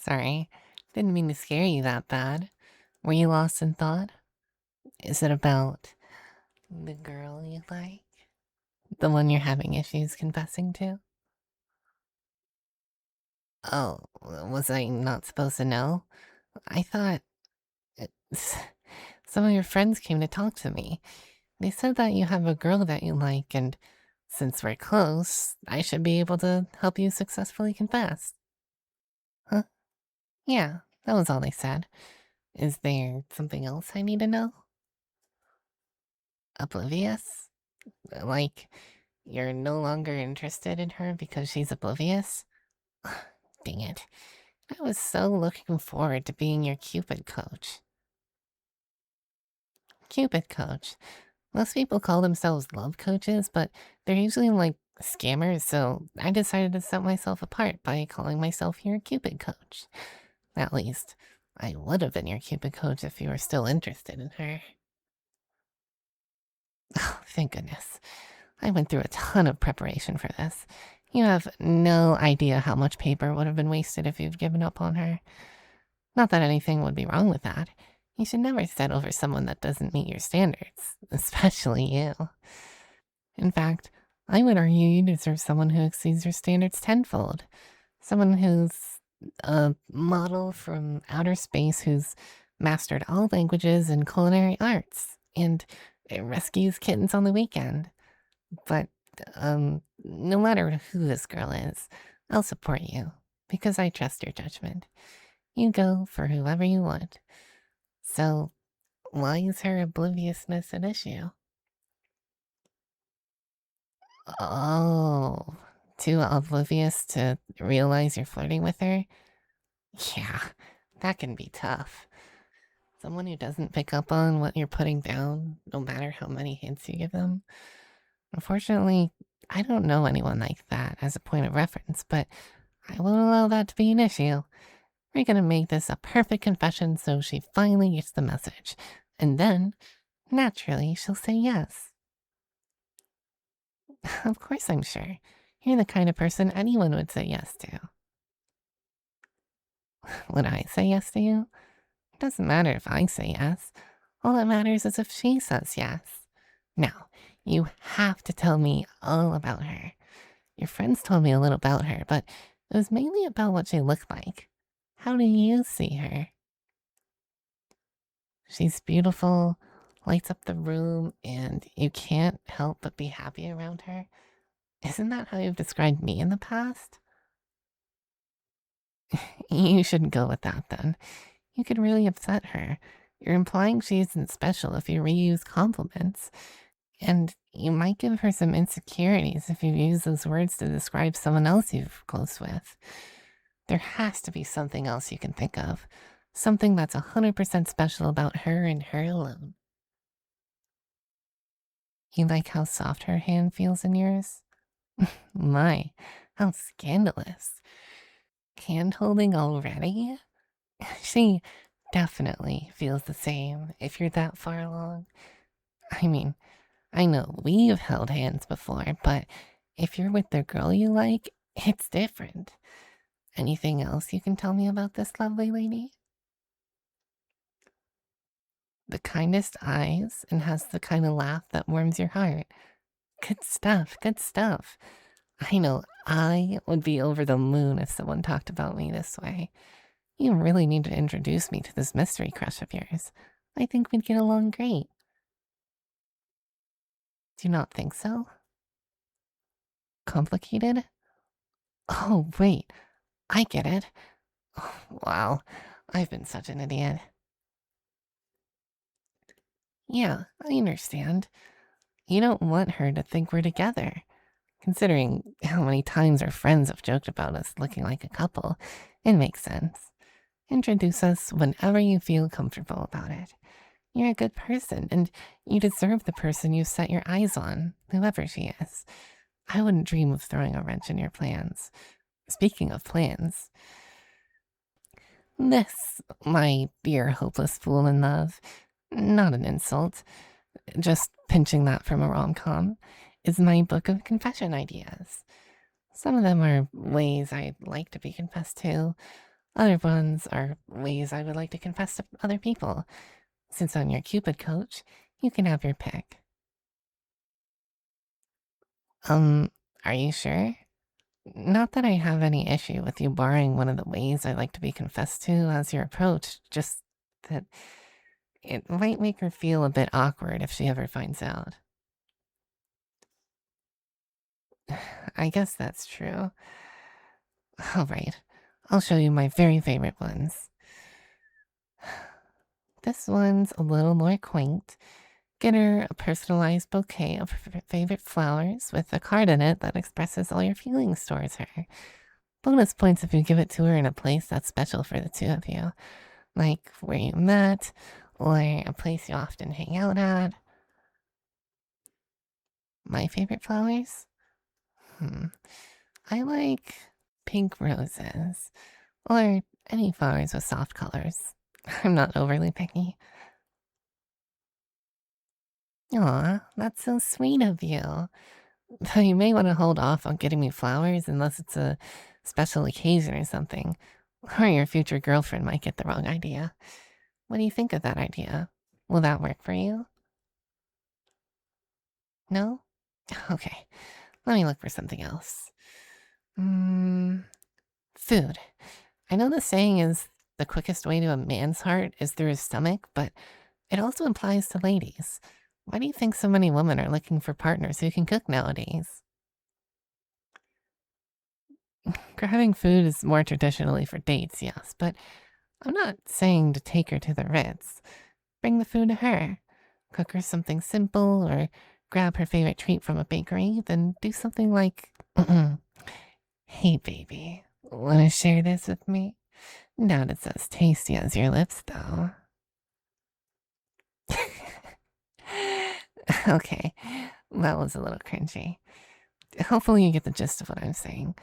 Sorry, didn't mean to scare you that bad. Were you lost in thought? Is it about the girl you like? The one you're having issues confessing to? Oh, was I not supposed to know? I thought it, some of your friends came to talk to me. They said that you have a girl that you like, and since we're close, I should be able to help you successfully confess. Huh? Yeah, that was all they said. Is there something else I need to know? Oblivious? Like, you're no longer interested in her because she's oblivious? Dang it. I was so looking forward to being your Cupid coach. Cupid coach. Most people call themselves love coaches, but they're usually like scammers, so I decided to set myself apart by calling myself your Cupid coach. At least, I would have been your Cupid coach if you were still interested in her. Oh, thank goodness. I went through a ton of preparation for this. You have no idea how much paper would have been wasted if you'd given up on her. Not that anything would be wrong with that. You should never settle for someone that doesn't meet your standards, especially you. In fact, I would argue you deserve someone who exceeds your standards tenfold. Someone who's a model from outer space who's mastered all languages and culinary arts and rescues kittens on the weekend. But, no matter who this girl is, I'll support you because I trust your judgment. You go for whoever you want. So, why is her obliviousness an issue? Oh, too oblivious to realize you're flirting with her? Yeah, that can be tough. Someone who doesn't pick up on what you're putting down, no matter how many hints you give them. Unfortunately, I don't know anyone like that as a point of reference, but I won't allow that to be an issue. We're gonna make this a perfect confession so she finally gets the message. And then, naturally, she'll say yes. Of course I'm sure. You're the kind of person anyone would say yes to. Would I say yes to you? It doesn't matter if I say yes. All that matters is if she says yes. Now, you have to tell me all about her. Your friends told me a little about her, but it was mainly about what she looked like. How do you see her? She's beautiful, lights up the room, and you can't help but be happy around her. Isn't that how you've described me in the past? You shouldn't go with that then. You could really upset her. You're implying she isn't special if you reuse compliments. And you might give her some insecurities if you use those words to describe someone else you're close with. There has to be something else you can think of. Something that's 100% special about her and her alone. You like how soft her hand feels in yours? My, how scandalous. Hand holding already? She definitely feels the same if you're that far along. I mean, I know we've held hands before, but if you're with the girl you like, it's different. Anything else you can tell me about this lovely lady? The kindest eyes and has the kind of laugh that warms your heart. Good stuff, good stuff. I know I would be over the moon if someone talked about me this way. You really need to introduce me to this mystery crush of yours. I think we'd get along great. Do you not think so? Complicated? Oh, wait, I get it. Oh, wow, I've been such an idiot. Yeah, I understand. You don't want her to think we're together. Considering how many times our friends have joked about us looking like a couple, it makes sense. Introduce us whenever you feel comfortable about it. You're a good person, and you deserve the person you set your eyes on, whoever she is. I wouldn't dream of throwing a wrench in your plans. Speaking of plans, this, my dear hopeless fool in love, not an insult, just pinching that from a rom-com, is my book of confession ideas. Some of them are ways I'd like to be confessed to. Other ones are ways I would like to confess to other people. Since I'm your Cupid coach, you can have your pick. Are you sure? Not that I have any issue with you borrowing one of the ways I like to be confessed to as your approach, just that it might make her feel a bit awkward if she ever finds out. I guess that's true. Alright, I'll show you my very favorite ones. This one's a little more quaint. Get her a personalized bouquet of her favorite flowers with a card in it that expresses all your feelings towards her. Bonus points if you give it to her in a place that's special for the two of you, like where you met, or a place you often hang out at. My favorite flowers? I like pink roses, or any flowers with soft colors. I'm not overly picky. Aw, that's so sweet of you. Though you may want to hold off on getting me flowers unless it's a special occasion or something, or your future girlfriend might get the wrong idea. What do you think of that idea? Will that work for you? No? Okay, let me look for something else. Food. I know the saying is the quickest way to a man's heart is through his stomach, but it also applies to ladies. Why do you think so many women are looking for partners who can cook nowadays? Grabbing food is more traditionally for dates, yes, but I'm not saying to take her to the Ritz. Bring the food to her. Cook her something simple or grab her favorite treat from a bakery, then do something like, hey baby, wanna share this with me? Not it's as tasty as your lips, though. Okay, that was a little cringy. Hopefully you get the gist of what I'm saying.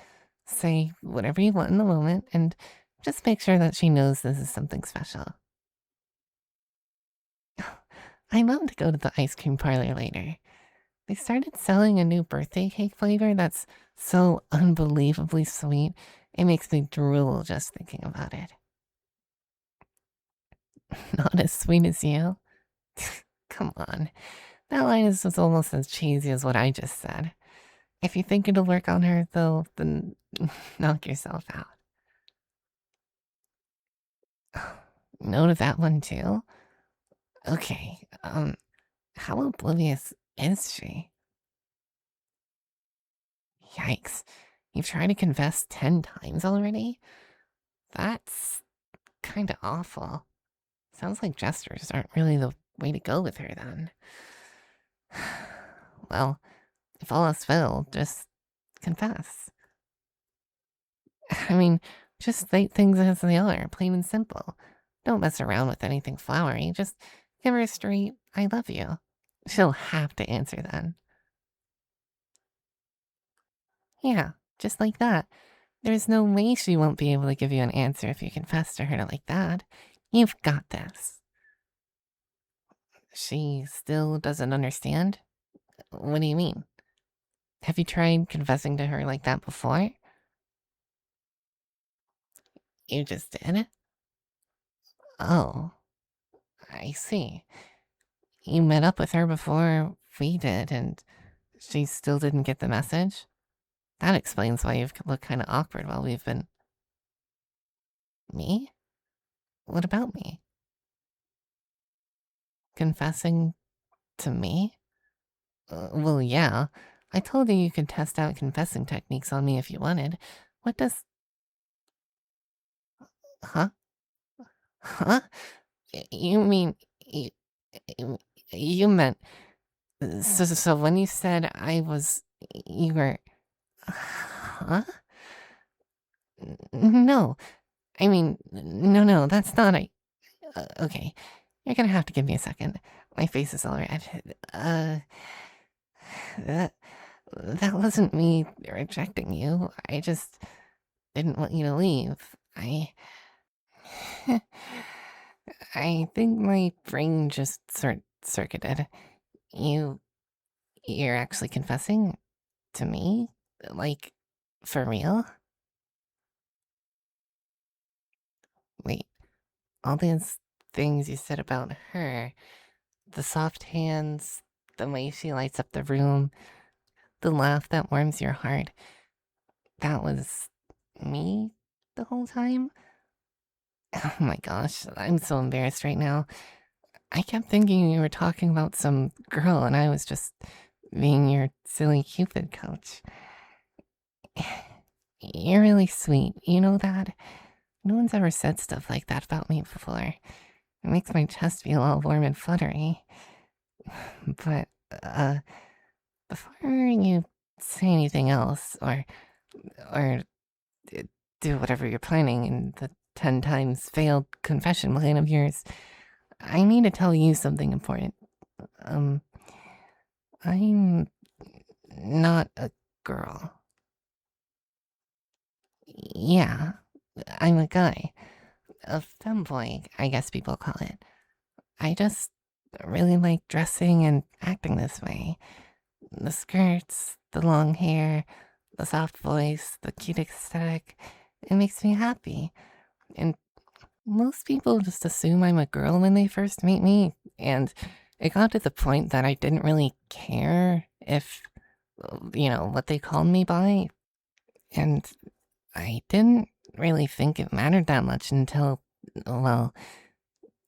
Say whatever you want in the moment, and just make sure that she knows this is something special. I love to go to the ice cream parlor later. They started selling a new birthday cake flavor that's so unbelievably sweet, it makes me drool just thinking about it. Not as sweet as you? Come on. That line is just almost as cheesy as what I just said. If you think it'll work on her, though, then knock yourself out. No to that one, too? Okay, how oblivious is she? Yikes. You've tried to confess 10 times already? That's kinda awful. Sounds like gestures aren't really the way to go with her then. Well, if all else failed, just confess. I mean, just state things as they are, plain and simple. Don't mess around with anything flowery. Just give her a straight, I love you. She'll have to answer then. Yeah, just like that. There's no way she won't be able to give you an answer if you confess to her like that. You've got this. She still doesn't understand? What do you mean? Have you tried confessing to her like that before? You just did? Oh, I see. You met up with her before we did, and she still didn't get the message? That explains why you've looked kind of awkward while we've been. Me? What about me? Confessing to me? Well, yeah. I told you you could test out confessing techniques on me if you wanted. What does. Huh? Huh? You mean. You, you meant. So when you said I was. You were. Huh? No. I mean, no, that's not a. Okay. You're gonna have to give me a second. My face is all red. That. That wasn't me rejecting you. I just didn't want you to leave. I. I think my brain just circuited. You. You're actually confessing to me? Like, for real? Wait, all these things you said about her, the soft hands, the way she lights up the room, the laugh that warms your heart, that was me the whole time? Oh my gosh, I'm so embarrassed right now. I kept thinking you were talking about some girl and I was just being your silly Cupid coach. You're really sweet, you know that? No one's ever said stuff like that about me before. It makes my chest feel all warm and fluttery. But, before you say anything else, or do whatever you're planning in the 10 times failed confession plan of yours, I need to tell you something important. Um, I'm not a girl. Yeah, I'm a guy. A femboy, I guess people call it. I just really like dressing and acting this way. The skirts, the long hair, the soft voice, the cute aesthetic. It makes me happy. And most people just assume I'm a girl when they first meet me. And it got to the point that I didn't really care if, what they called me by. And I didn't really think it mattered that much well,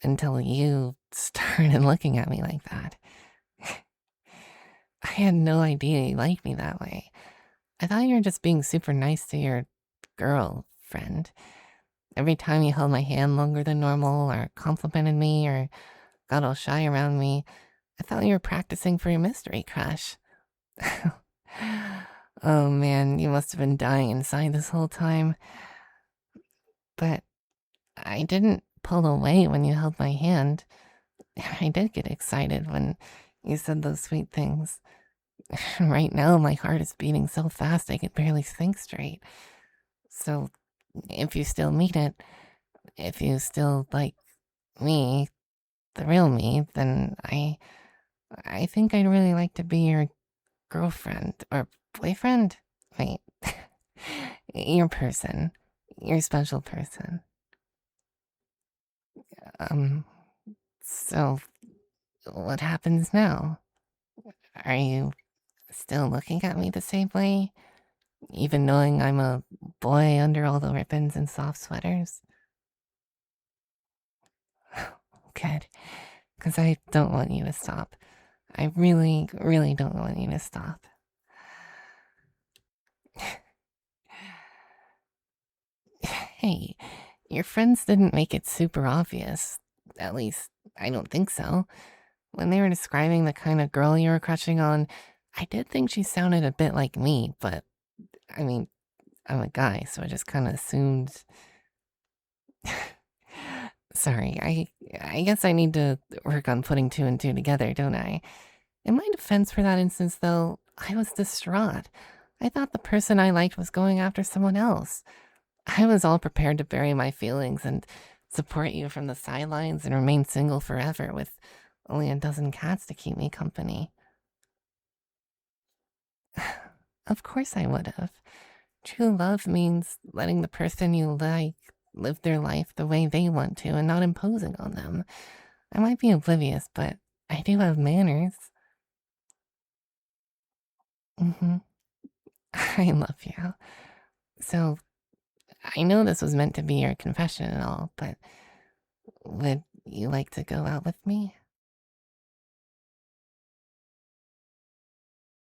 until you started looking at me like that. I had no idea you liked me that way. I thought you were just being super nice to your girlfriend. Every time you held my hand longer than normal, or complimented me, or got all shy around me, I thought you were practicing for your mystery crush. Oh man, you must have been dying inside this whole time. But I didn't pull away when you held my hand. I did get excited when you said those sweet things. Right now, my heart is beating so fast I can barely think straight. So, if you still mean it, if you still like me, the real me, then I think I'd really like to be your girlfriend or boyfriend. Wait, your person, your special person. Um, so what happens now? Are you still looking at me the same way? Even knowing I'm a boy under all the ribbons and soft sweaters? Good, because I don't want you to stop. I really, really don't want you to stop. Hey, your friends didn't make it super obvious. At least, I don't think so. When they were describing the kind of girl you were crushing on, I did think she sounded a bit like me, but I mean, I'm a guy, so I just kind of assumed. Sorry, I guess I need to work on putting two and two together, don't I? In my defense for that instance, though, I was distraught. I thought the person I liked was going after someone else. I was all prepared to bury my feelings and support you from the sidelines and remain single forever with only a dozen cats to keep me company. Of course I would have. True love means letting the person you like live their life the way they want to and not imposing on them. I might be oblivious, but I do have manners. Mm-hmm. I love you. So, I know this was meant to be your confession and all, but would you like to go out with me?